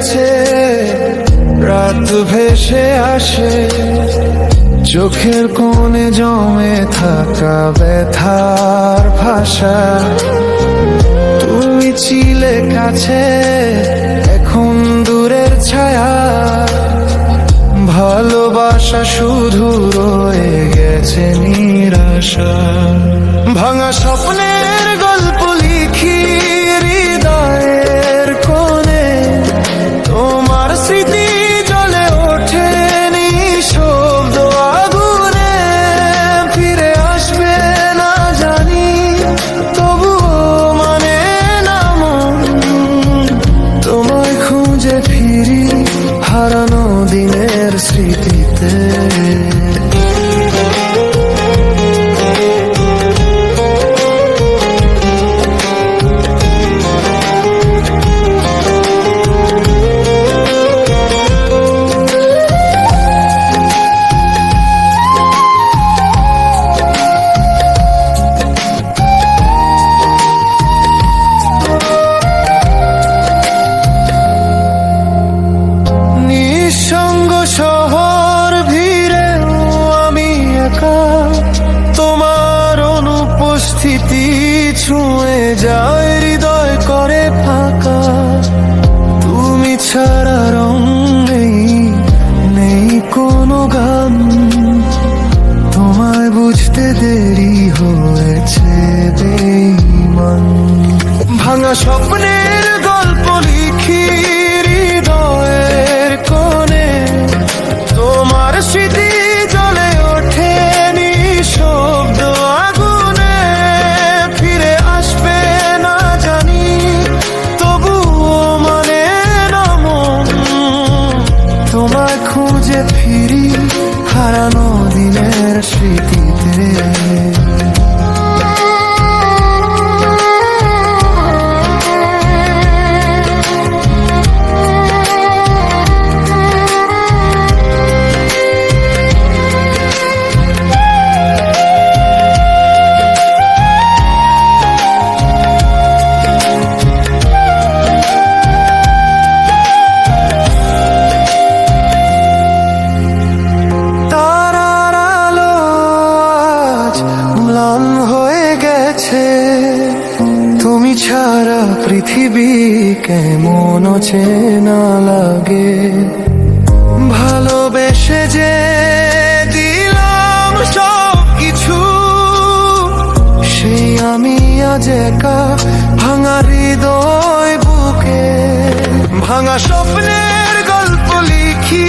গেছে, রাত ভেসে আসে, চোখের কোণে জমে থাকা ব্যথার ভাষা। তুমি ছিলে কাছে, এখন দূরের ছায়া। ভালোবাসা শুধু রয়ে গেছে নিরাশা। ভাঙা স্বপ্নের গল্প লিখি হৃদয়ের কোণে, তোমার স্মৃতি জ্বলে ওঠে নিঃশব্দ আগুনে। ফিরে আসবে না জানি, তবুও মানে না মন। তোমায় খুঁজে ফিরি হারানো দিনের স্মৃতিতে। শহর ভিড়ে আমি একা, তোমার অনুপস্থিতি ছুঁয়ে যায় হৃদয় করে ফাঁকা। তুমি ছাড়া রং নেই, নেই কোনো গান। তোমায় বুঝতে দেরি হয়েছে বেঈমান। ভাঙা স্বপ্নের গল্প লিখি হৃদয়ের কোণে, তোমার স্মৃতি জ্বলে ওঠে নিঃশব্দ আগুনে। ফিরে আসবে না জানি, তবুও মানে না মন। তোমায় খুঁজে ফিরি হারানো দিনের স্মৃতিতে। তুমি ছাড়া পৃথিবী কেমন চেনা লাগে। ভালোবেসে যে দিলাম সব কিছু, সেই আমি আজ একা ভাঙা হৃদয় বুকে। ভাঙা স্বপ্নের গল্প লিখি